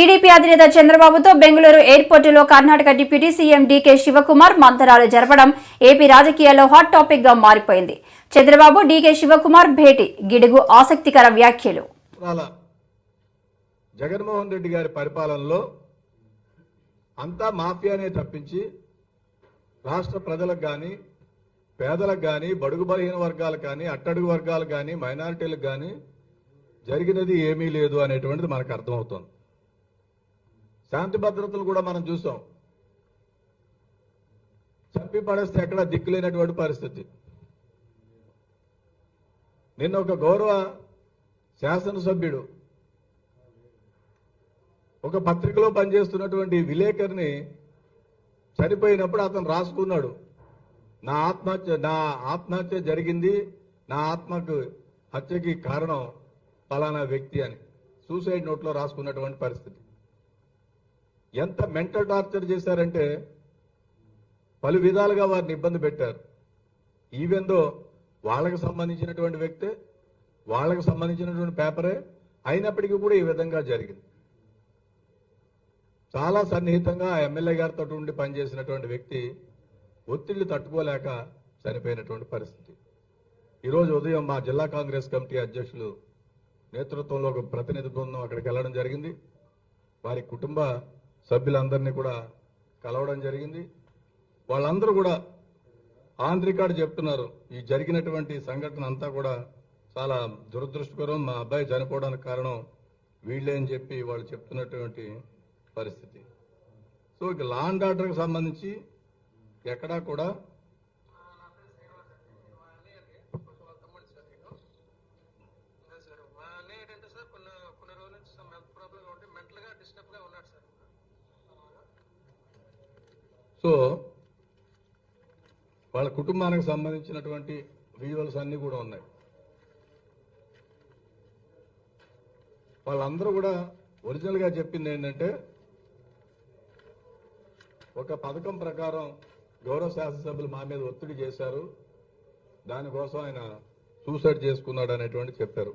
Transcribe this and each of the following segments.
TDP అధినేత చంద్రబాబుతో బెంగళూరు ఎయిర్పోర్టులో Karnataka deputy CM DK Shivakumar మంతనాలు జరపడం ఏపీ రాజకీయాల్లో హాట్ టాపిక్ గా మారిపోయింది. చంద్రబాబు డీకే శివకుమార్ భేటీ గిడుగు ఆసక్తికర వ్యాఖ్యలు. జగన్మోహన్ రెడ్డి గారి పరిపాలనలో అంతా మాఫియానే తప్పించి రాష్ట్ర ప్రజలకు కానీ పేదలకు కానీ బడుగు బలహీన వర్గాలకు కానీ అట్టడుగు వర్గాలకు కానీ మైనారిటీలకు కానీ జరిగినది ఏమీ లేదు అనేటువంటిది మనకు అర్థమవుతోంది. శాంతి భద్రతలు కూడా మనం చూసాం. చంపి పడేస్తే ఎక్కడ దిక్కులేనటువంటి పరిస్థితి. నిన్న ఒక గౌరవ శాసనసభ్యుడు ఒక పత్రికలో పనిచేస్తున్నటువంటి విలేకరిని చనిపోయినప్పుడు అతను రాసుకున్నాడు, నా ఆత్మహత్య జరిగింది, నా ఆత్మకు హత్యకి కారణం ఫలానా వ్యక్తి అని సూసైడ్ నోట్లో రాసుకున్నటువంటి పరిస్థితి. ఎంత మెంటల్ టార్చర్ చేశారంటే పలు విధాలుగా వారిని ఇబ్బంది పెట్టారు. ఈవెందో వాళ్ళకి సంబంధించినటువంటి వ్యక్తే, వాళ్ళకి సంబంధించినటువంటి పేపరే అయినప్పటికీ కూడా ఈ విధంగా జరిగింది. చాలా సన్నిహితంగా ఆ ఎమ్మెల్యే గారితో ఉండి పనిచేసినటువంటి వ్యక్తి ఒత్తిళ్లు తట్టుకోలేక చనిపోయినటువంటి పరిస్థితి. ఈరోజు ఉదయం మా జిల్లా కాంగ్రెస్ కమిటీ అధ్యక్షులు నేతృత్వంలో ఒక ప్రతినిధి బృందం అక్కడికి వెళ్ళడం జరిగింది. వారి కుటుంబ సభ్యులందరినీ కూడా కలవడం జరిగింది. వాళ్ళందరూ కూడా ఆన్ రికార్డు చెప్తున్నారు, ఈ జరిగినటువంటి సంఘటన అంతా కూడా చాలా దురదృష్టకరం, మా అబ్బాయి చనిపోవడానికి కారణం వీళ్ళే అని చెప్పి వాళ్ళు చెప్తున్నటువంటి పరిస్థితి. సో ఇక లా అండ్ ఆర్డర్కి సంబంధించి ఎక్కడా కూడా సో వాళ్ళ కుటుంబానికి సంబంధించినటువంటి విజువల్స్ అన్నీ కూడా ఉన్నాయి. వాళ్ళందరూ కూడా ఒరిజినల్గా చెప్పింది ఏంటంటే ఒక పథకం ప్రకారం గౌరవ శాసనసభ్యులు మా మీద ఒత్తిడి చేశారు, దానికోసం ఆయన సూసైడ్ చేసుకున్నాడు అనేటువంటి చెప్పారు.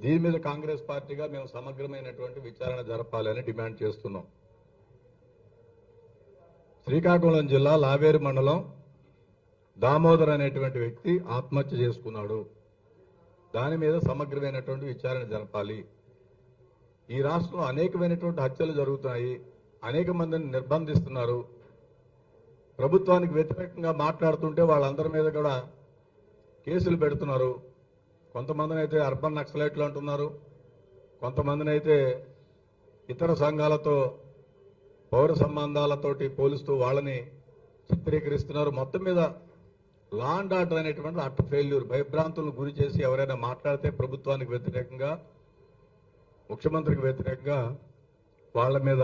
దీని మీద కాంగ్రెస్ పార్టీగా మేము సమగ్రమైనటువంటి విచారణ జరపాలని డిమాండ్ చేస్తున్నాం. శ్రీకాకుళం జిల్లా లావేరు మండలం దామోదర్ అనేటువంటి వ్యక్తి ఆత్మహత్య చేసుకున్నాడు, దాని మీద సమగ్రమైనటువంటి విచారణ జరపాలి. ఈ రాష్ట్రంలో అనేకమైనటువంటి హత్యలు జరుగుతున్నాయి, అనేక మందిని నిర్బంధిస్తున్నారు. ప్రభుత్వానికి వ్యతిరేకంగా మాట్లాడుతుంటే వాళ్ళందరి మీద కూడా కేసులు పెడుతున్నారు. కొంతమందిని అయితే అర్బన్ నక్సలైట్లు అంటున్నారు, కొంతమందిని అయితే ఇతర సంఘాలతో పౌర సంబంధాలతోటి పోలుస్తూ వాళ్ళని చిత్రీకరిస్తున్నారు. మొత్తం మీద లా అండ్ ఆర్డర్ అనేటువంటి అట్ ఫెయిల్యూర్, భయభ్రాంతులను గురి చేసి ఎవరైనా మాట్లాడితే ప్రభుత్వానికి వ్యతిరేకంగా, ముఖ్యమంత్రికి వ్యతిరేకంగా వాళ్ళ మీద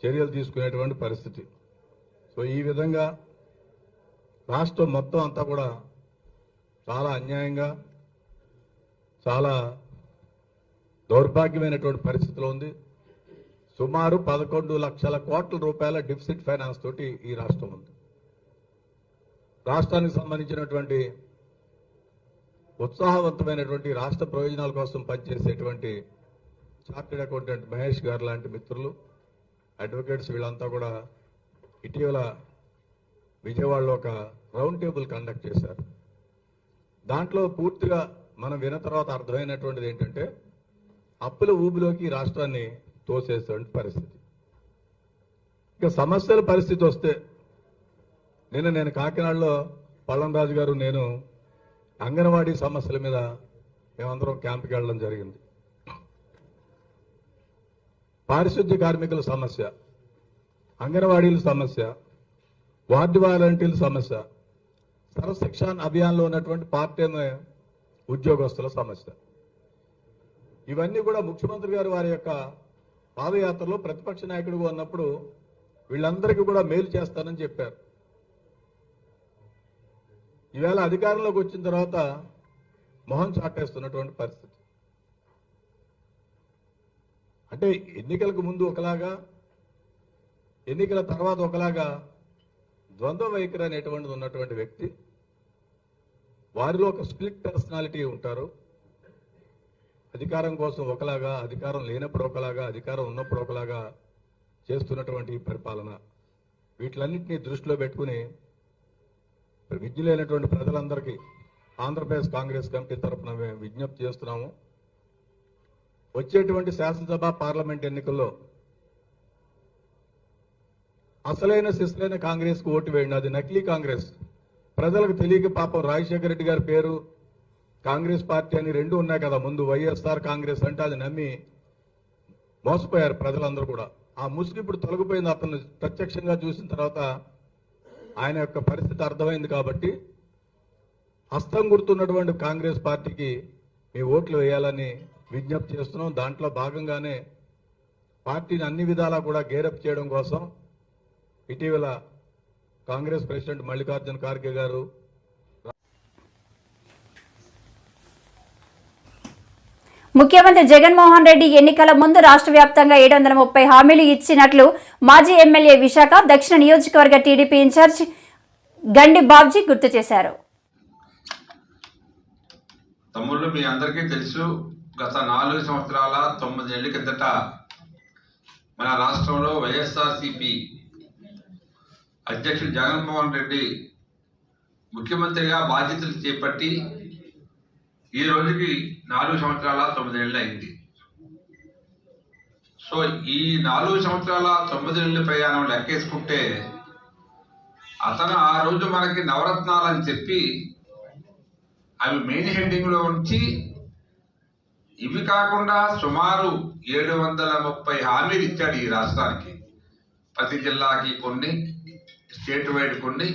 చర్యలు తీసుకునేటువంటి పరిస్థితి. సో ఈ విధంగా రాష్ట్రం మొత్తం అంతా కూడా చాలా అన్యాయంగా, చాలా దౌర్భాగ్యమైనటువంటి పరిస్థితిలో ఉంది. సుమారు 11 లక్షల కోట్ల రూపాయల డిఫిసిట్ ఫైనాన్స్ తోటి ఈ రాష్ట్రం ఉంది. రాష్ట్రానికి సంబంధించినటువంటి ఉత్సాహవంతమైనటువంటి రాష్ట్ర ప్రయోజనాల కోసం పనిచేసేటువంటి చార్టెడ్ అకౌంటెంట్ మహేష్ గారు లాంటి మిత్రులు, అడ్వకేట్స్ వీళ్ళంతా కూడా ఇటీవల విజయవాడలో ఒక రౌండ్ టేబుల్ కండక్ట్ చేశారు. దాంట్లో పూర్తిగా మనం విన్న తర్వాత అర్థమైనటువంటిది ఏంటంటే అప్పుల ఊబిలోకి రాష్ట్రాన్ని తోసేటువంటి పరిస్థితి. ఇక సమస్యల పరిస్థితి వస్తే నేను కాకినాడలో పళ్ళంరాజు గారు నేను అంగన్వాడీ సమస్యల మీద మేమందరం క్యాంప్కి వెళ్ళడం జరిగింది. పారిశుద్ధ్య కార్మికుల సమస్య, అంగన్వాడీల సమస్య, వార్డు వాలంటీర్ల సమస్య, సర్వశిక్షణ అభియాన్లో ఉన్నటువంటి పార్ట్ టైం ఉద్యోగస్తుల సమస్య, ఇవన్నీ కూడా ముఖ్యమంత్రి గారు వారి యొక్క పాదయాత్రలో ప్రతిపక్ష నాయకుడిగా ఉన్నప్పుడు వీళ్ళందరికీ కూడా మేలు చేస్తానని చెప్పారు. ఈవేళ అధికారంలోకి వచ్చిన తర్వాత మొహం చాటేస్తున్నటువంటి పరిస్థితి. అంటే ఎన్నికలకు ముందు ఒకలాగా, ఎన్నికల తర్వాత ఒకలాగా ద్వంద్వ వైఖరి అనేటువంటిది ఉన్నటువంటి వ్యక్తి. వారిలో ఒక స్ప్లిట్ పర్సనాలిటీ ఉంటారు. అధికారం కోసం ఒకలాగా, అధికారం లేనప్పుడు ఒకలాగా, అధికారం ఉన్నప్పుడు ఒకలాగా చేస్తున్నటువంటి ఈ పరిపాలన, వీటిలన్నింటినీ దృష్టిలో పెట్టుకుని విద్యులైనటువంటి ప్రజలందరికీ ఆంధ్రప్రదేశ్ కాంగ్రెస్ కమిటీ తరఫున మేము విజ్ఞప్తి చేస్తున్నాము. వచ్చేటువంటి శాసనసభ పార్లమెంట్ ఎన్నికల్లో అసలైన సిసలైన కాంగ్రెస్ కు ఓటు వేయండి. అది నకిలీ కాంగ్రెస్. ప్రజలకు తెలియక పాపం రాజశేఖర రెడ్డి గారి పేరు, కాంగ్రెస్ పార్టీ అని రెండు ఉన్నాయి కదా ముందు, వైఎస్ఆర్ కాంగ్రెస్ అంటే అది నమ్మి మోసపోయారు ప్రజలందరూ కూడా. ఆ ముసుగు ఇప్పుడు తొలగిపోయింది. అతను ప్రత్యక్షంగా చూసిన తర్వాత ఆయన యొక్క పరిస్థితి అర్థమైంది. కాబట్టి హస్తం గుర్తున్నటువంటి కాంగ్రెస్ పార్టీకి మీ ఓట్లు వేయాలని విజ్ఞప్తి చేస్తున్నాం. దాంట్లో భాగంగానే పార్టీని అన్ని విధాలా కూడా గేరప్ చేయడం కోసం ఇటీవల కాంగ్రెస్ ప్రెసిడెంట్ మల్లికార్జున ఖార్గే గారు ముఖ్యమంత్రి జగన్మోహన్ రెడ్డి ఎన్నికల ముందు రాష్ట్ర వ్యాప్తంగా 730 హామీలు ఇచ్చినట్లు మాజీ ఎమ్మెల్యే విశాఖ దక్షిణ నియోజకవర్గ టీడీపీ ఇన్ఛార్జ్ గండి బాబ్జీ గుర్తు చేశారు. తమ్ముళ్ళు, మీ అందరికీ తెలుసు, గత 4 సంవత్సరాల 9 నెలల కిందట మన రాష్ట్రంలో వైఎస్ఆర్సీపీ అధ్యక్షుడు జగన్మోహన్ రెడ్డి ముఖ్యమంత్రిగా బాధ్యతలు చేపట్టి ఈ రోజుకి 4 సంవత్సరాల 9 నెలలు అయింది. సో ఈ 4 సంవత్సరాల 9 నెలల ప్రయాణం లెక్కేసుకుంటే అతను ఆ రోజు మనకి నవరత్నాలు అని చెప్పి అవి మెయిన్ హెడ్డింగ్లో ఉంచి, ఇవి కాకుండా సుమారు 730 హామీలు ఇచ్చాడు ఈ రాష్ట్రానికి. ప్రతి జిల్లాకి కొన్ని, స్టేట్ వైడ్ కొన్ని.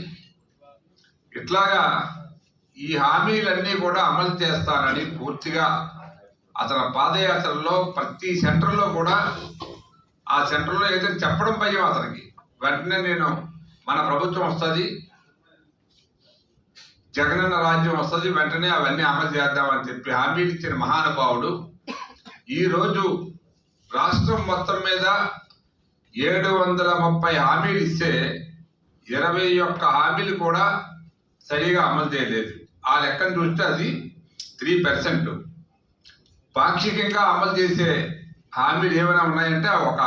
ఇట్లాగా ఈ హామీలన్నీ కూడా అమలు చేస్తానని పూర్తిగా అతని పాదయాత్రలో ప్రతి సెంటర్లో కూడా, ఆ సెంటర్లో ఏదైతే చెప్పడం భయం అతనికి, వెంటనే నేను మన ప్రభుత్వం వస్తుంది, జగనన్న రాజ్యం వస్తుంది, వెంటనే అవన్నీ అమలు చేద్దామని చెప్పి హామీలు ఇచ్చిన మహానుభావుడు ఈరోజు రాష్ట్రం మొత్తం మీద 730 హామీలు ఇస్తే 21 హామీలు కూడా సరిగా అమలు చేయలేదు. ఆ లెక్కను చూస్తే అది 3%. పాక్షికంగా అమలు చేసే హామీలు ఏమైనా ఉన్నాయంటే ఒక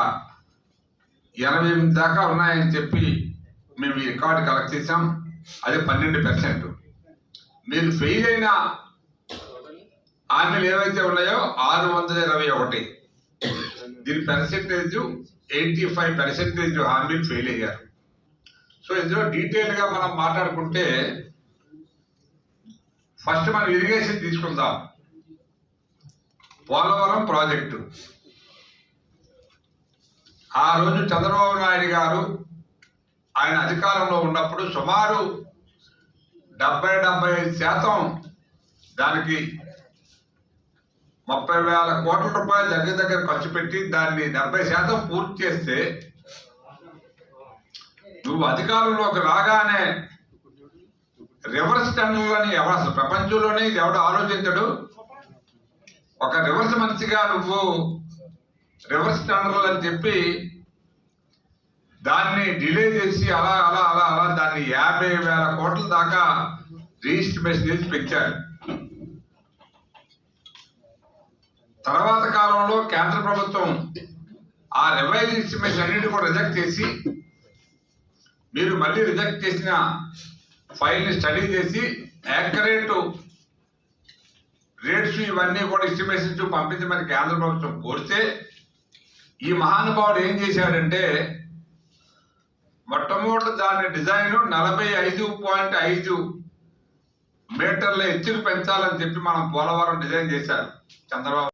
88 దాకా ఉన్నాయని చెప్పి మేము ఈ రికార్డు కలెక్ట్ చేసాం. అది 12%. మీరు ఫెయిల్ అయిన హామీలు ఏవైతే ఉన్నాయో 621. దీని పర్సెంటేజ్ 85% హామీలు ఫెయిల్ అయ్యారు. సో ఇందులో డీటెయిల్గా మనం మాట్లాడుకుంటే ఫస్ట్ మనం ఇరిగేషన్ తీసుకుందాం. పోలవరం ప్రాజెక్టు ఆ రోజు చంద్రబాబు నాయుడు గారు ఆయన అధికారంలో ఉన్నప్పుడు సుమారు 70-75% దానికి 30,000 కోట్ల రూపాయలు దగ్గర ఖర్చు పెట్టి దాన్ని 70% పూర్తి చేస్తే, నువ్వు అధికారంలోకి రాగానే రివర్స్ టెండర్లని ఎవరు అసలు ప్రపంచంలోనే ఇది ఎవడు ఆలోచించడు. ఒక రివర్స్ మనిషిగా నువ్వు రివర్స్ టెండర్లు అని చెప్పి దాన్ని డిలే చేసి అలా అలా అలా అలా దాన్ని 50,000 కోట్ల దాకా రిజిస్ట్రేషన్ చేసి పెంచారు. తర్వాత కాలంలో కేంద్ర ప్రభుత్వం ఆ రివైజ్ ఎస్టిమేషన్ అన్నింటి కూడా రిజెక్ట్ చేసి, మీరు మళ్ళీ రిజెక్ట్ చేసిన ఫైల్ని స్టడీ చేసి యాక్యురేట్ రేట్స్ ఇవన్నీ కూడా ఎస్టిమేషన్స్ పంపించమని కేంద్ర ప్రభుత్వం కోరితే, ఈ మహానుభావుడు ఏం చేశాడంటే మొట్టమొదటి దాని డిజైన్ 45.5 మీటర్ల ఎత్తుకు పెంచాలని చెప్పి మనం పోలవరం డిజైన్ చేశారు చంద్రబాబు.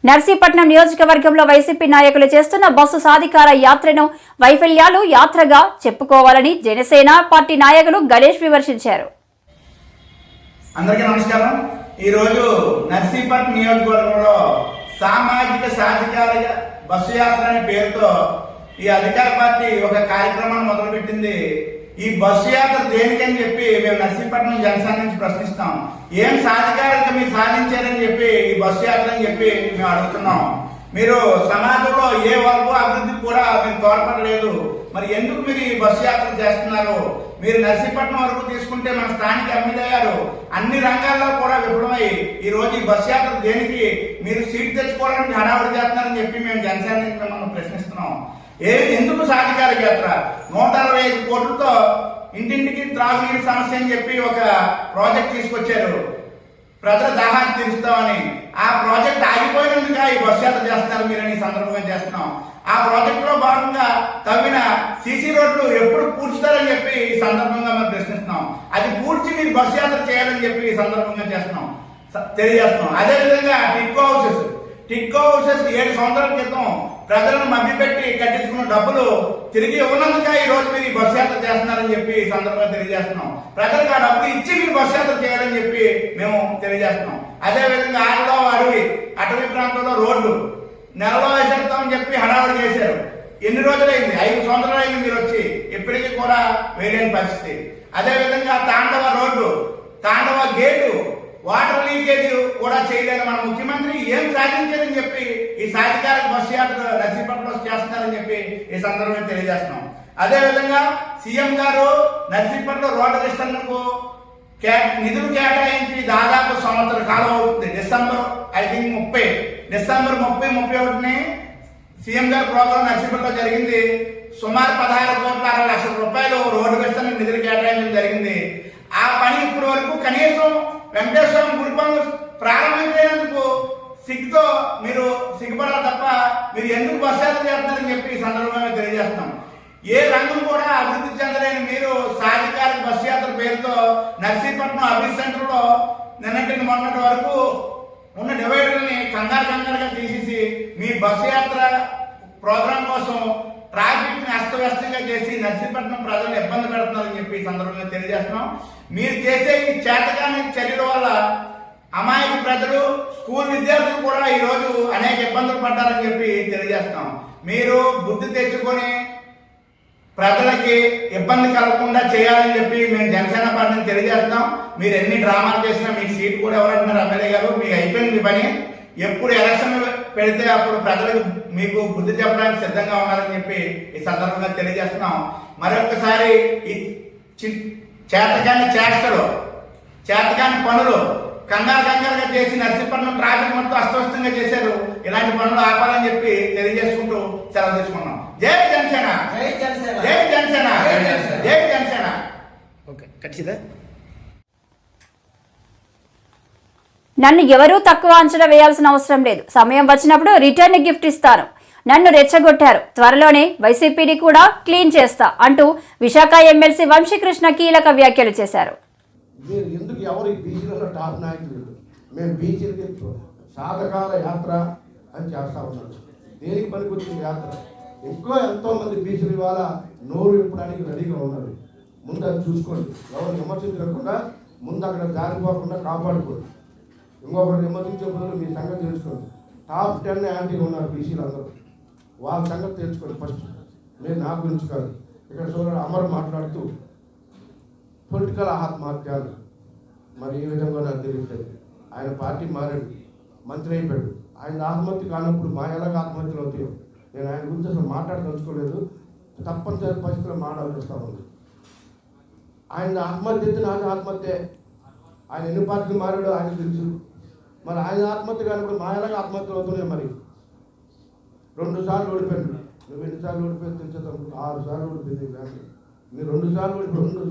నర్సీపట్నం నియోజకవర్గంలో వైసీపీ నాయకులు చేస్తున్న బస్సు సాధికార యాత్రను వైఫల్యాలు యాత్రగా చెప్పుకోవాలని జనసేన పార్టీ నాయకులు గణేష్ విమర్శించారు. అందరికీ నమస్కారం. ఈరోజు నర్సీపట్నం నియోజకవర్గంలో సామాజిక సాధికార బస్సు యాత్ర అనే పేరుతో ఈ అధికార పార్టీ ఒక కార్యక్రమాన్ని మొదలుపెట్టింది. ఈ బస్సు యాత్ర దేనికని చెప్పి మేము నర్సీపట్నం జనసేన నుంచి ప్రశ్నిస్తాం. ఏం సాధికారత మీరు సాధించారని చెప్పి ఈ బస్సు యాత్ర అని చెప్పి మేము అడుగుతున్నాం. మీరు సమాజంలో ఏ వర్గం అభివృద్ధికి కూడా మీరు తోడ్పడలేదు. మరి ఎందుకు మీరు ఈ బస్సు యాత్ర చేస్తున్నారు? మీరు నర్సీపట్నం వరకు తీసుకుంటే మన స్థానిక ఎమ్మెల్యే గారు అన్ని రంగాల్లో కూడా విఫలమై ఈ రోజు ఈ బస్సు యాత్ర దేనికి? మీరు సీట్ తెచ్చుకోవడానికి హడావుడి చేస్తున్నారని చెప్పి మేము జనసేన నుంచి మిమ్మల్ని ప్రశ్నిస్తున్నాం. ఎందుకు సాధికారిక యాత్ర? 165 కోట్లతో ఇంటింటికి త్రాగునీటి సమస్య అని చెప్పి ఒక ప్రాజెక్ట్ తీసుకొచ్చారు, ప్రజల దాహాన్ని తీరుస్తామని. ఆ ప్రాజెక్ట్ ఆగిపోయినందుక ఈ బస్సు యాత్ర చేస్తున్నారు మీరని సందర్భంగా చేస్తున్నాం. ఆ ప్రాజెక్ట్ లో భాగంగా తవ్విన సీసీ రోడ్లు ఎప్పుడు పూడ్చుతారని చెప్పి ఈ సందర్భంగా మేము ప్రశ్నిస్తున్నాం. అది పూడ్చి మీరు బస్సు యాత్ర చేయాలని చెప్పి ఈ సందర్భంగా తెలియజేస్తున్నాం. అదేవిధంగా టిక్కో హౌసెస్ 7 సంవత్సరాల క్రితం ప్రజలను మభ్యపెట్టి కట్టించుకున్న డబ్బులు తిరిగి ఇవ్వనందుక ఈ రోజు మీరు ఈ బస్సు యాత్ర చేస్తున్నారని చెప్పి ఈ సందర్భంగా తెలియజేస్తున్నాం. ప్రజలకు ఆ డబ్బులు ఇచ్చి మీరు బస్సు యాత్ర చేయాలని చెప్పి మేము తెలియజేస్తున్నాం. అదేవిధంగా ఆరులో అటవీ ప్రాంతంలో రోడ్లు నెలలో వేసేస్తామని చెప్పి హడావుడి చేశారు. ఎన్ని రోజులైంది? 5 సంవత్సరాలు అయింది మీరు వచ్చి, ఇప్పటికీ కూడా వేయలేని పరిస్థితి. అదేవిధంగా తాండవ గేటు వాటర్ లీకేజ్ కూడా చేయలేని మన ముఖ్యమంత్రి ఏం సాధించారని చెప్పి ఈ సాధికారిక బస్సు యాత్ర నర్సీపట్నం చేస్తున్నారని చెప్పి ఈ సందర్భంగా తెలియజేస్తున్నాం. అదేవిధంగా సీఎం గారు నర్సీపట్నం రోడ్డు విస్తరణకు నిధులు కేటాయించి దాదాపు సంవత్సర కాలం అవుతుంది. డిసెంబర్ 30-31 సీఎం గారి ప్రోగ్రాం నర్సీపట్నంలో జరిగింది. సుమారు 16,60,00,000 రూపాయలు రోడ్డు విస్తరణ నిధులు కేటాయించడం జరిగింది. ఆ పని ఇప్పటి వరకు కనీసం వెంకటేశ్వర గుడి పనులు ప్రారంభించేందుకు సిగ్గుతో మీరు సిగ్గుపడాలి తప్ప మీరు ఎందుకు బస్సు యాత్ర చేస్తున్నారని చెప్పి ఈ సందర్భంగా తెలియజేస్తున్నాం. ఏ రంగం కూడా అభివృద్ధి చెందలేని మీరు సాధికారిక బస్సు యాత్ర పేరుతో నర్సీపట్నం అభివృద్ధి సెంటర్ లో నిన్నటి మొన్నటి వరకు ఉన్న డివైడర్ని కంగారుగా తీసేసి మీ బస్సు యాత్ర ప్రోగ్రాం కోసం ట్రాఫిక్ ని అస్తవ్యస్తంగా చేసి నర్సీపట్నం ప్రజలు ఇబ్బంది పెడుతున్నారని చెప్పి ఈ సందర్భంగా తెలియజేస్తున్నాం. మీరు చేసే ఈ చేతకాని చర్యల వల్ల అమాయక ప్రజలు, స్కూల్ విద్యార్థులు కూడా ఈ రోజు అనేక ఇబ్బందులు పడ్డారని చెప్పి తెలియజేస్తున్నాం. మీరు బుద్ధి తెచ్చుకొని ప్రజలకి ఇబ్బంది కలగకుండా చేయాలని చెప్పి మేము జనసేన పార్టీని తెలియజేస్తున్నాం. మీరు ఎన్ని డ్రామాలు చేసినా మీకు సీట్ కూడా ఎవరంటున్నారు ఎమ్మెల్యే గారు, మీకు అయిపోయింది మీ పని. ఎప్పుడు ఎలక్షన్ పెడితే అప్పుడు ప్రజలకు మీకు బుద్ధి చెప్పడానికి సిద్ధంగా ఉన్నారని చెప్పి ఈ సందర్భంగా తెలియజేస్తున్నాం. మరొకసారి ఈ చేతకాని చేష్టలు, చేతకాని పనులు కంగారుగా చేసి నర్సీపట్నం ట్రాఫిక్ మొత్తం అస్తవ్యస్తంగా చేశారు. ఇలాంటి పనులు ఆపాలని చెప్పి తెలియజేసుకుంటూ సెలవు తీసుకున్నాం. జై జనసేన, జై జనసేన, జై జనసేన, జై జనసేన. ఓకే, ఖచ్చితంగా. నన్ను ఎవరూ తక్కువ అంచనా వేయాల్సిన అవసరం లేదు. సమయం వచ్చినప్పుడు రిటర్న్ గిఫ్ట్ ఇస్తాను. నన్ను రెచ్చగొట్టారు, త్వరలోనే వైసీపీని కూడా క్లీన్ చేస్తా అంటూ విశాఖ ఎమ్మెల్సీ వంశీకృష్ణ కీలక వ్యాఖ్యలు చేశారు. మీరు ఎందుకు ఎవరు బీసీలలో టాప్ నాయకులు? మేము బీసీలకి సాధకాల యాత్ర అని చేస్తా ఉన్నాం. దేనికి పనికొచ్చింది యాత్ర? ఎంతోమంది బీసీలు ఇవాళ నోరు ఇప్పడానికి రెడీగా ఉన్నారు. ముందు అది చూసుకోండి. ఎవరు విమర్శించకుండా ముందు అక్కడ జారిపోకుండా కాపాడుకోండి. ఇంకొకరు విమర్శించే బదులు మీ సంగతి తెలుసుకోండి. టాప్ 10 యాంటీ ఉన్నారు బీసీలు అందరూ. వాళ్ళ సంగతి తెలుసుకోండి ఫస్ట్. మీరు నా గురించి కాదు. ఇక్కడ చూడండి, అమర్ మాట్లాడుతూ పొలిటికల్ ఆత్మహత్యలు మరి ఏ విధంగా నాకు తెలియట్లేదు. ఆయన పార్టీ మారాడు, మంత్రి అయిపోయాడు. ఆయన ఆత్మహత్య కానప్పుడు మా ఎలాగ ఆత్మహత్యలు అవుతాయో నేను ఆయన గురించి అసలు మాట్లాడదలుచుకోలేదు. తప్పనిసరి పరిస్థితుల్లో మాట్లాడాల్సి వస్తూ ఉంది. ఆయన ఆత్మహత్య అయితే నాకు ఆత్మహత్య. ఆయన ఎన్ని పార్టీలు మారాడో ఆయన తెలుసు. మరి ఆయన ఆత్మహత్య కానప్పుడు మా ఎలాగ ఆత్మహత్యలు అవుతున్నాయి. మరి 2 సార్లు ఓడిపోయాడు. నువ్వు ఎన్నిసార్లు ఓడిపోయి తెలుసు? 6 సార్లు ఓడిపోయింది. మీరు 2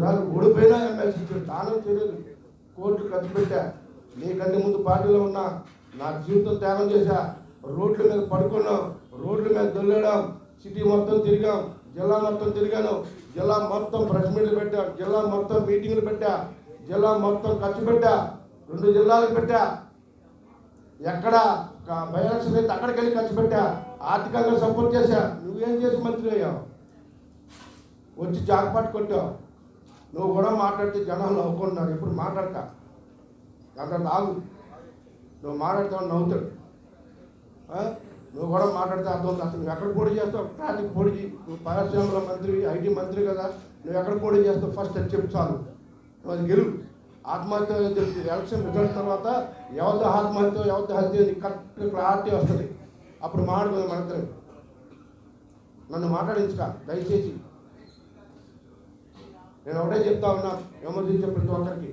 సార్లు ఓడిపోయినా ఎమ్మెల్సీ దానం చేయలేదు. కోట్లు ఖర్చు పెట్టా. నీకంటే ముందు పార్టీలో ఉన్నా. నా జీవితం త్యాగం చేశా. రోడ్ల మీద పడుకున్నాం, రోడ్ల మీద దొల్లడం, సిటీ మొత్తం తిరిగాం, జిల్లా మొత్తం తిరిగాను. జిల్లా మొత్తం ప్రెస్ మీట్లు పెట్టా, జిల్లా మొత్తం మీటింగ్లు పెట్టా, జిల్లా మొత్తం ఖర్చు పెట్టా, 2 జిల్లాలకు పెట్టా. ఎక్కడ బై ఎలక్షన్ అయితే అక్కడికి వెళ్ళి ఖర్చు పెట్టా. ఆర్థికంగా సపోర్ట్ చేశా. నువ్వేం చేసి మంత్రి అయ్యావు? వచ్చి జాగ్పాటు కొట్టావు. నువ్వు కూడా మాట్లాడితే జనాలు నవ్వుకుంటున్నారు. ఎప్పుడు మాట్లాడతా అంత తాగు. నువ్వు మాట్లాడతావు నవ్వుతాడు. నువ్వు కూడా మాట్లాడితే అర్థం. అసలు నువ్వు ఎక్కడ పోటీ చేస్తావు? ట్రాఫిక్ పోటీ. నువ్వు పరిశ్రమల మంత్రి, ఐటీ మంత్రి కదా. నువ్వు ఎక్కడ పోటీ చేస్తావు ఫస్ట్ అది చెప్పు చాలు. నువ్వు అది గెలువు. ఆత్మహత్య ఎలక్షన్ రిజల్ట్ తర్వాత ఎవరితో ఆత్మహత్య, ఎవరితో హత్య కరెక్ట్ క్లారిటీ వస్తుంది. అప్పుడు మాట్లాడుకుందాం మనందరం. నన్ను మాట్లాడించుక దయచేసి. నేను ఒకటే చెప్తా ఉన్నా, విమర్శించే ప్రతి ఒక్కరికి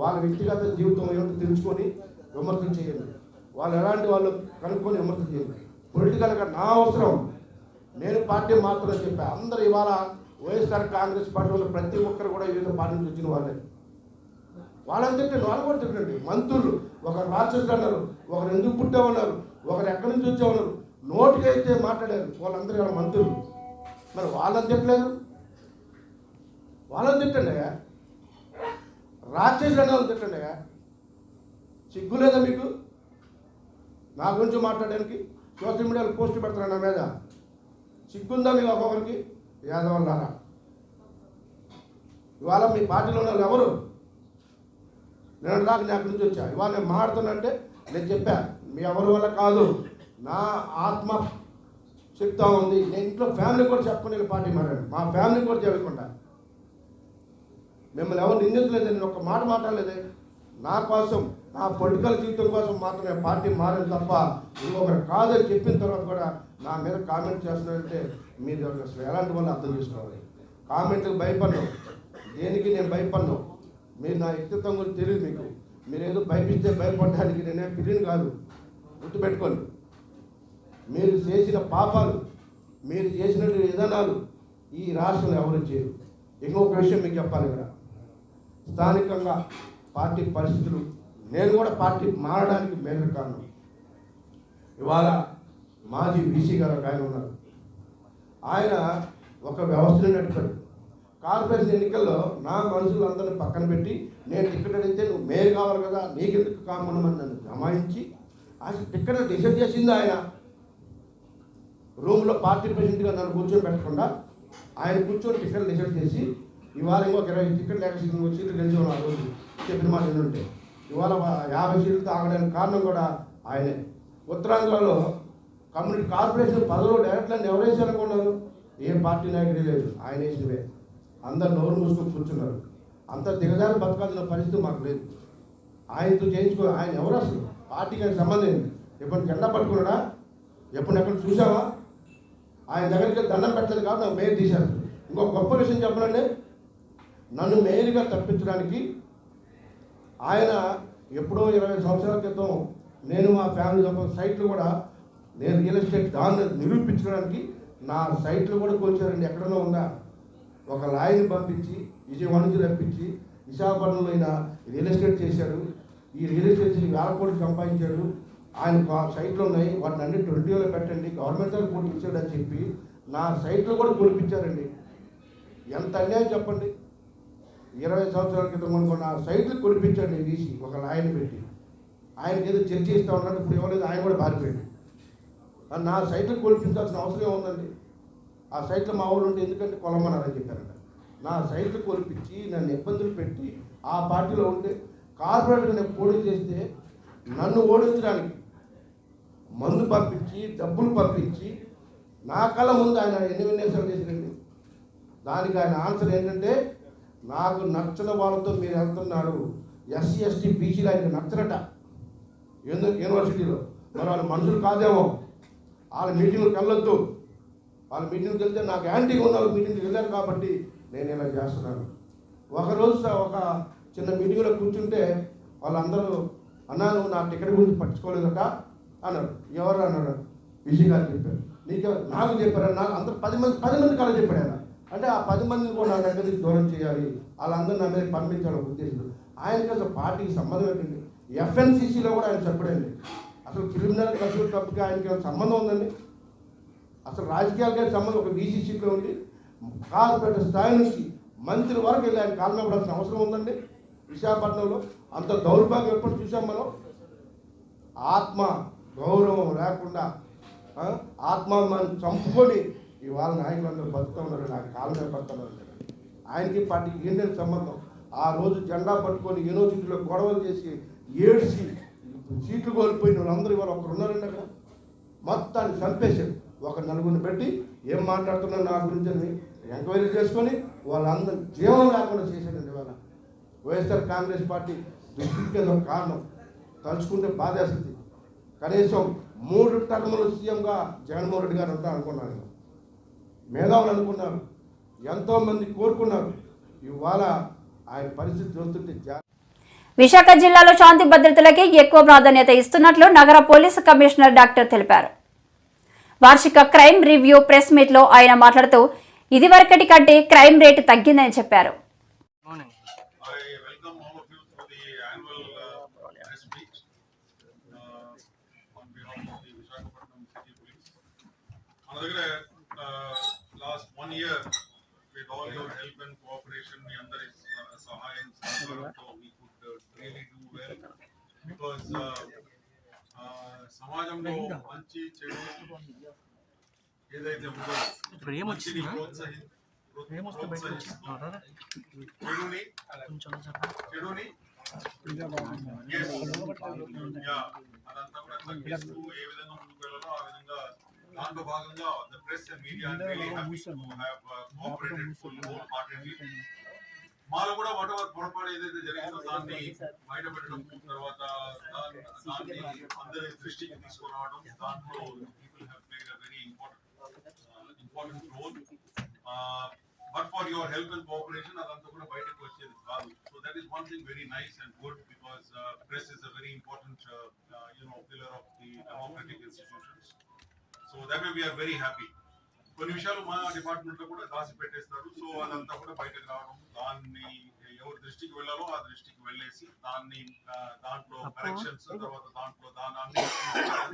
వాళ్ళ వ్యక్తిగత జీవితం ఏమిటో తెలుసుకొని విమర్శలు చేయండి. వాళ్ళు ఎలాంటి వాళ్ళు కనుక్కొని విమర్శ చేయండి. పొలిటికల్గా నా అవసరం, నేను పార్టీ మాత్రమే చెప్పా. అందరూ ఇవాళ వైఎస్ఆర్ కాంగ్రెస్ పార్టీ వాళ్ళు ప్రతి ఒక్కరు కూడా వివిధ పార్టీ నుంచి వచ్చిన వాళ్ళే. వాళ్ళని తిట్టండి, వాళ్ళు కూడా తిట్టండి. మంత్రులు ఒకరు రాక్షసులు అన్నారు, ఒకరు ఎందుకు పుట్టామన్నారు, ఒకరు ఎక్కడి నుంచి వచ్చామన్నారు, నోటికి అయితే మాట్లాడారు. వాళ్ళందరూ వాళ్ళ మంత్రులు. మరి వాళ్ళని తిట్టలేదు, వాళ్ళని తిట్టండి. రాక్షసులు అనే వాళ్ళని తిట్టండి. సిగ్గు లేదా మీకు నా గురించి మాట్లాడడానికి? సోషల్ మీడియాలో పోస్టులు పెడతారు నా మీద. సిగ్గుందా మీకు ఒక్కొక్కరికి? యాదవల్లారా, ఇవాళ మీ పార్టీలో ఉన్న వాళ్ళు ఎవరు? నేను దాకా నేను అక్కడి నుంచి వచ్చా. ఇవాళ నేను మాట్లాడుతానంటే నేను చెప్పా, మీ ఎవరి వల్ల కాదు, నా ఆత్మ చెప్తా ఉంది. నేను ఇంట్లో ఫ్యామిలీ కూడా చెప్పకుండా పార్టీ మాట్లాడాను, మా ఫ్యామిలీ కూడా చెప్పకుండా. మిమ్మల్ని ఎవరు నిందించలేదు, నేను ఒక మాట మాట్లాడలేదే. నా కోసం, నా పొలిటికల్ జీవితం కోసం మాత్రమే పార్టీ మారేది తప్ప ఇంకొకరు కాదని చెప్పిన తర్వాత కూడా నా మీద కామెంట్ చేస్తున్నారంటే మీరు అసలు ఎలాంటి వాళ్ళు అర్థం చేసుకోవాలి. కామెంట్లకు భయపడ్డావు, దేనికి నేను భయపడ్డాను. మీరు నా వ్యక్తిత్వం గురించి తెలియదు మీకు. మీరు ఏదో భయపిస్తే భయపడడానికి నేనేం పిల్లిని కాదు, గుర్తుపెట్టుకోండి. మీరు చేసిన పాపాలు, మీరు చేసిన విధానాలు ఈ రాష్ట్రంలో ఎవరు చేయరు. ఇంకొక విషయం మీకు చెప్పాలి ఇక్కడ, స్థానికంగా పార్టీ పరిస్థితులు, నేను కూడా పార్టీ మారడానికి మేజర్ కారణం. ఇవాళ మాజీ బీసీ గారు ఒక ఆయన ఉన్నారు, ఆయన ఒక వ్యవస్థను నడిపాడు. కార్పొరేషన్ ఎన్నికల్లో నా మనుషులందరినీ పక్కన పెట్టి నేను టికెట్ అడిగితే నువ్వు మేయర్ కావాలి కదా, నీకెందుకు కామనమని నన్ను జమాయించి అసలు టికెట్ డిసైడ్ చేసింది ఆయన. రూమ్లో పార్టీ ప్రెసిడెంట్గా నన్ను కూర్చోబెట్టకుండా ఆయన కూర్చొని టికెట్ డిసైడ్ చేసి ఇవాళ ఇంకొక 20 టికెట్ లేక సీట్లు గెలిచి ఆ రోజు చెప్పిన మాట ఏంటంటే ఇవాళ 50 సీట్లతో ఆగడానికి కారణం కూడా ఆయనే. ఉత్తరాంధ్రలో కమ్యూనిటీ కార్పొరేషన్ పదవులు డైరెక్ట్లను ఎవరు వేసారనుకున్నారు? ఏ పార్టీ నాయకుడే లేదు, ఆయన వేసినవే. అందరు నోరు మూసుకొని కూర్చున్నారు. అంత దిగజారి బతకాల్సిన పరిస్థితి మాకు లేదు. ఆయనతో చేయించుకో, ఆయన ఎవరు అసలు? పార్టీకి ఆయన సంబంధం ఏంటి? ఎప్పుడు జెండా పట్టుకున్నాడా? ఎప్పుడు ఎక్కడ చూసావా? ఆయన దగ్గరికి దండం పెట్టలేదు కాబట్టి నాకు మేయర్ తీశారు. ఇంకొక గొప్ప విషయం చెప్పనండి, నన్ను మేయర్గా తప్పించడానికి ఆయన ఎప్పుడో 20 సంవత్సరాల క్రితం నేను మా ఫ్యామిలీ సైట్లు కూడా, నేను రియల్ ఎస్టేట్ దాన్ని నిరూపించడానికి నా సైట్లు కూడా కూర్చారండి. ఎక్కడన్నా ఉందా? ఒక లాయర్ని పంపించి విజయవాడ నుంచి రప్పించి విశాఖపట్నంలో అయినా రియల్ ఎస్టేట్ చేశాడు. ఈ రియల్ ఎస్టేట్ చేసి 1000 కోట్లు సంపాదించాడు. ఆయన సైట్లు ఉన్నాయి, వాటిని అన్ని 20లో పెట్టండి, గవర్నమెంట్ దగ్గర కోట్లు ఇచ్చాడు అని చెప్పి నా సైట్లు కూడా కొనిపించారండి. ఎంత అన్యాయం చెప్పండి. 20 సంవత్సరాల క్రితం కొనుక్కున్న నా సైట్లు కొనిపించాడు తీసి ఒక లాయర్ని పెట్టి. ఆయనకి ఏదో చర్చ ఇస్తా ఉన్నాడు, ఇప్పుడు ఇవ్వలేదు, ఆయన కూడా పారిపోయాడు. నా సైట్లు కొనిపించాల్సిన అవసరం ఉందండి. ఆ సైట్లు మా ఊళ్ళు ఉంటే ఎందుకంటే కొలమన్నారని చెప్పారంట. నా సైట్లు కొనిపించి నన్ను ఇబ్బందులు పెట్టి ఆ పార్టీలో ఉంటే కార్పొరేట్గా నేను పోటీ చేస్తే నన్ను ఓడించడానికి మందు పంపించి డబ్బులు పంపించి నా కళ్ళ ముందు ఆయన ఎన్ని విన్యాసాలు చేసిరండి. దానికి ఆయన ఆన్సర్ ఏంటంటే, నాకు నచ్చని వాళ్ళతో మీరు వెళ్తున్నారు, ఎస్సీ ఎస్టీ బీసీలు ఆయనకు నచ్చరట ఎందుకు యూనివర్సిటీలో. మరి వాళ్ళ మనుషులు కాదేమో, వాళ్ళ మీటింగ్లకు వెళ్ళొద్దు, వాళ్ళ మీటింగ్కి వెళ్తే నాకు యాంటీగా ఉన్న వాళ్ళ మీటింగ్కి వెళ్ళారు కాబట్టి నేను ఇలా చేస్తున్నాను. ఒకరోజు ఒక చిన్న మీటింగ్లో కూర్చుంటే వాళ్ళందరూ అన్నా నువ్వు నా టికెట్ గురించి పట్టించుకోలేదట అన్నారు. ఎవరు అన్నారు? బీసీ గారు చెప్పారు. నీకు నాకు చెప్పారు, నాకు అందరూ 10 మంది కల చెప్పాడు ఆయన. అంటే ఆ 10 మందిని కూడా నా దగ్గర నుంచి దూరం చేయాలి, వాళ్ళందరూ నా మీద పంపించాలని ఉద్దేశం. ఆయనకి అసలు పార్టీకి సంబంధం ఏంటండి? ఎఫ్ఎన్సీసీలో కూడా ఆయన చెప్పడండి. అసలు క్రిమినల్ కసూర్ తప్పుకి ఆయనకి సంబంధం ఉందండి? అసలు రాజకీయాలకి సంబంధం ఒక బీసీసీలో ఉండి కార్పొరేట్ స్థాయి నుంచి మంత్రి వరకు వెళ్ళి ఆయన కాలంలో పడాల్సిన అవసరం ఉందండి? విశాఖపట్నంలో అంత దౌర్భాగ్యం ఎప్పుడు చూసాం మనం? ఆత్మ గౌరవం లేకుండా ఆత్మాభిమానం చంపుకొని ఇవాళ నాయకులందరూ బతుకుతూ ఉన్నారు, నాకు కాలంలో పడుతున్నారు. ఆయనకి పార్టీకి ఏంటంటే సంబంధం? ఆ రోజు జెండా పట్టుకొని యూనివర్సిటీలో గొడవలు చేసి 7 సీట్లు కోల్పోయిన వాళ్ళందరూ ఇవాళ ఒకరు ఉన్నారండి అక్కడ. మొత్తాన్ని చంపేశారు. ఒక నలుగురిని పెట్టి ఏం మాట్లాడుతున్నారు నా గురించి అని ఎంక్వైరీ చేసుకొని వాళ్ళందరూ జీవం లేకుండా చేశారండి. ఇవాళ వైఎస్ఆర్ కాంగ్రెస్ పార్టీ దుస్థితికి కారణం తలుచుకుంటే బాధేస్తుంది. కనీసం 3 టర్ములు సీఎంగా జగన్మోహన్ రెడ్డి గారు ఉంటారు అనుకున్నాను. మేధావులు అనుకున్నారు, ఎంతోమంది కోరుకున్నారు. ఇవాళ ఆయన పరిస్థితి చూస్తుంటే విశాఖ జిల్లాలో శాంతి భద్రతలకి ఎక్కువ ప్రాధాన్యత ఇస్తున్నట్లు నగర పోలీసు కమిషనర్ డాక్టర్ తెలిపారు. వార్షిక క్రైమ్ రివ్యూ ప్రెస్ మీట్ లో ఆయన మాట్లాడుతూ ఇదివరకటి కంటే క్రైమ్ రేటు తగ్గిందని చెప్పారు. Last 1 year, with all your help and cooperation, we under Sahayam Sahayam, we could really do well because సమాజంలో మంచి చెడు ఏదైతే ఉందో మంచిని చెడుని అదంతా కూడా తగ్గిస్తూ ఏ విధంగా ముందుకు వెళ్ళాలో ఆ విధంగా దాంట్లో భాగంగా the press and media are really happy to have cooperated wholeheartedly. మాలో కూడా whatever పొరపాటు ఏదైతే జరిగిందో దాన్ని బయటపెట్టడం, తర్వాత దాన్ని అందరి దృష్టికి తీసుకురావడం, దాంట్లో people have played a very important role. But for your help and cooperation, అదంతా కూడా బయటకు వచ్చేది కాదు. So that is one thing very nice and good because press is a very important pillar of the democratic institutions. So that way we are very happy. కొన్ని విషయాలు మా department లో కూడా దాచి పెట్టేస్తారు. సో అదంతా కూడా బయటకు రావడం, దాన్ని ఎవరి దృష్టికి వెళ్ళాలో ఆ దృష్టికి వెళ్ళేసి దాంట్లో కరెక్షన్స్, తర్వాత దాంట్లో దాన్ని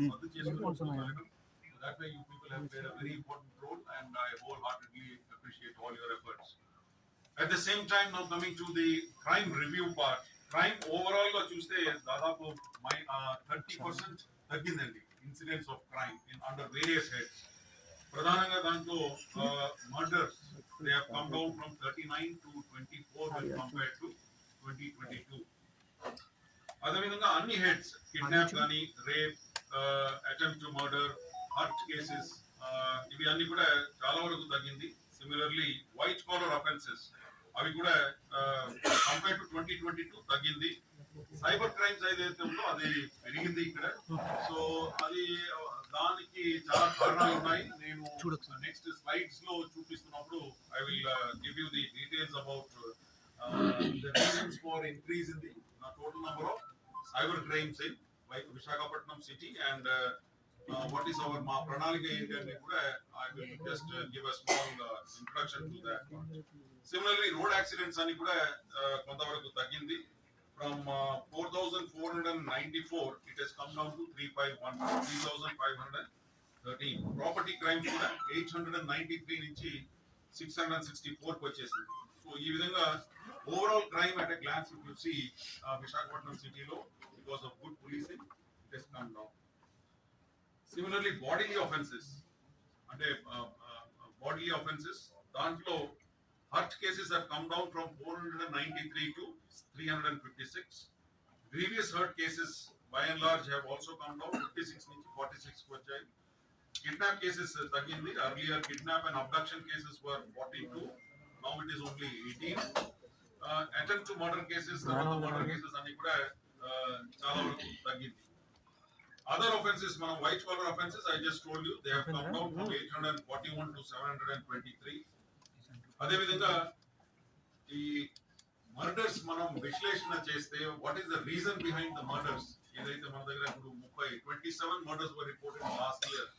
రద్దు చేసుకుంటూ that way you people have played a very important role and I wholeheartedly appreciate all your efforts. At the same time, now coming to the crime review part, crime overall ga chuste dadapu 30% taggindandi incidents of crime in under various heads. Pradhananga dantlo murders, they have come down from 39 to 24 when compared to 2022. Adhavidhanga anni heads, kidnap gani, rape, attempt to murder, hurt cases, ivi anni kuda chaala varaku taggindi. Similarly, white collar offences, avi kuda compared to 2022 taggindi. Cyber crimes ఏదైతే ఉందో అది పెరిగింది ఇక్కడ. So అది దానికి చాలా కారణాలు ఉన్నాయి. నేను నెక్స్ట్ స్లైడ్స్ లో చూపిస్తున్నప్పుడు I will give you the details about the reasons for increase in the total number of cyber crimes in Visakhapatnam city and what is our మా ప్రణాళిక ఏంటి అని కూడా I will just give a small introduction to that. Similarly road accidents అని కూడా కొంతవరకు తగ్గింది. From 4,494, it has come down to 3,513. Property crimes kuda 893 nunchi 664 ku vachesindi. So ee vidhanga overall crime at a glance if you see Visakhapatnam city lo because of good policing it has come down. Similarly, bodily offences ante bodily offences dantlo hurt cases have come down from 493 to 356. Grievous hurt cases by and large have also come down 56 నుంచి 46 కు వచ్చాయి. Kidnap cases తగ్గింది. Earlier kidnap and abduction cases were 42. Now it is only 18. Attempt to murder cases, murder cases అన్ని కూడా చాలా వరకు తగ్గింది. Other offences, white collar offences, I just told you, they have come down from 841 to 723. అదే విధంగా ఈ murders మనం విశ్లేషణ చేస్తే what is the reason behind the murders ఏదైతే మన దగ్గర ఇప్పుడు 27 murders were reported last year,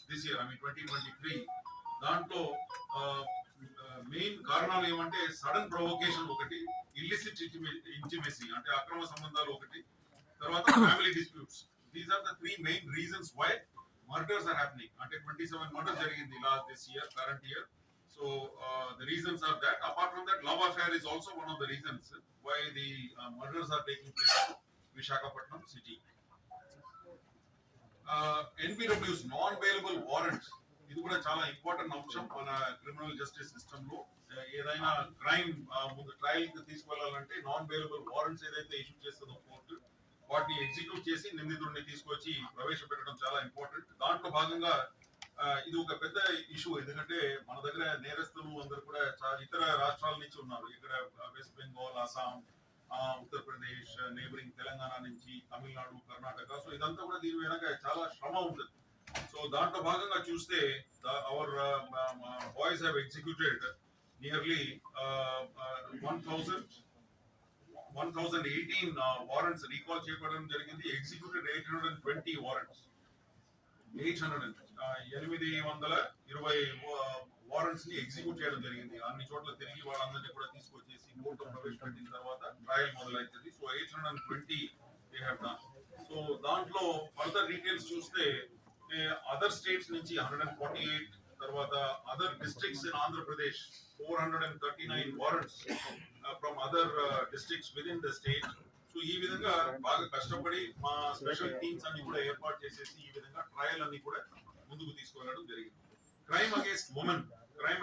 this year 2023. దాంట్లో మెయిన్ కారణాలు ఏమంటే సడన్ ప్రొవోకేషన్ ఒకటి, ఇల్లిసిట్ ఇంటిమసీ అంటే అక్రమ సంబంధాలు ఒకటి, తర్వాత family disputes. These are the 3 main reasons why murders are happening. అంటే 27 మర్డర్స్ జరిగింది this year, current year. So the reasons are that. Apart from that, love affair is also one of the reasons why the murders are taking place in Visakhapatnam city. NBW's non-bailable warrants, ఇది కూడా చాలా important అంశం మన criminal justice system లో. ఏదైనా crime ముందు trial కి తీసుకెళ్లాలంటే non bailable warrants ఏదైతే ఇష్యూ చేస్తుందో కోర్టు, వాటిని ఎగ్జిక్యూట్ చేసి నిందితుడిని తీసుకొచ్చి ప్రవేశపెట్టడం చాలా ఇంపార్టెంట్. దాంట్లో భాగంగా ఇది ఒక పెద్ద ఇష్యూ, ఎందుకంటే మన దగ్గర నేరస్తులు అందరు కూడా ఇతర రాష్ట్రాల నుంచి ఉన్నారు. ఇక్కడ వెస్ట్ బెంగాల్, అస్సాం, ఉత్తరప్రదేశ్, నేబరింగ్ తెలంగాణ నుంచి, తమిళనాడు, కర్ణాటక. సో ఇదంతా కూడా దీని వెనక చాలా శ్రమ ఉంటుంది. సో దాంట్లో భాగంగా చూస్తే our boys have executed nearly 1018 warrants recall చేయబడడం జరిగింది. Executed 820 warrants. 820 వారెంట్స్ ని ఎగ్జిక్యూట్ చేయడం జరిగింది. అన్ని చోట్ల తిరిగి వాళ్ళందరినీ కూడా తీసుకొచ్చేసి కోర్టులో ప్రవేశపెట్టిన తర్వాత ట్రయల్ మొదలవుతుంది. So 820 they have done. So దాంట్లో ఫర్దర్ డీటెయిల్స్ చూస్తే అదర్ స్టేట్స్ నుంచి 148, తర్వాత other districts in Andhra Pradesh 439 warrants from other districts with in the state. So ఈ విధంగా బాగా కష్టపడి మా స్పెషల్ టీమ్స్ అన్ని కూడా ఏర్పాటు చేసేసి ఈ విధంగా ట్రయల్ అన్ని కూడా ముందుకు తీసుకువెళ్ళడం జరిగింది. క్రైమ్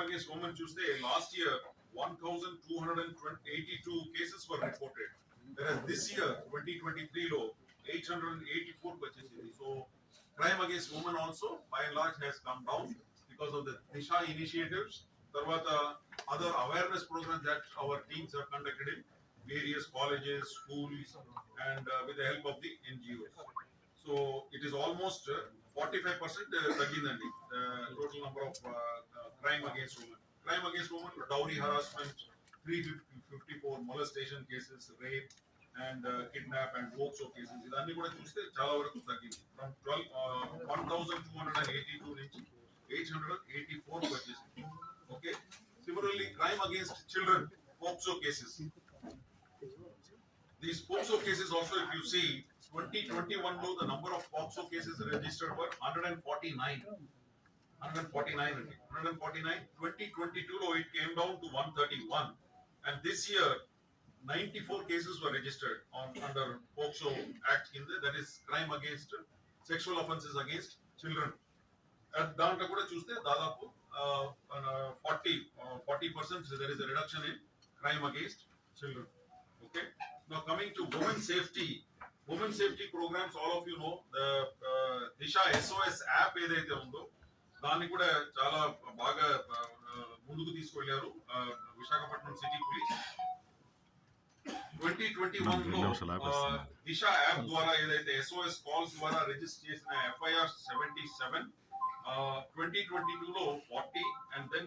అగేన్స్ట్ ఉమెన్ చూస్తే last year 1282 cases were reported. This year 2023 లో 884 వచ్చేసింది. So crime against women also by and large has come down because of the Disha initiatives. Tarvata other awareness programs that our teams have conducted in various colleges, schools, and with the help of the NGOs. So it is almost 45% taggindandi total number of crime against women. Crime against women, dowry harassment, 354 molestation cases, rape, and kidnap and POCSO cases. ఇదన్నీ కూడా చూస్తే చాలా వరకు తగ్గింది. From 1282 నుంచి 884 వచ్చేసింది. Okay. Similarly crime against children, POCSO cases. These POCSO cases also, if you see 2021 లో the number of POCSO cases registered were 149. 2022 లో it came down to 131, and this year 94 cases were registered under POCSO Act that is crime against sexual offences against children. దాంట్లో కూడా చూస్తే దాదాపు 40% there is a reduction in crime against children. Okay. Now coming to women safety programs, all of you know the Disha SOS app ఏదైతే ఉందో దాన్ని కూడా చాలా బాగా ముందుకు తీసుకెళ్లారు విశాఖపట్నం సిటీ పోలీస్. 2021 లో దిశా యాప్ ద్వారా ఏదైతే SOS కాల్స్ ద్వారా రిజిస్టర్ చేసిన FIR 77, 2022 లో 40, and then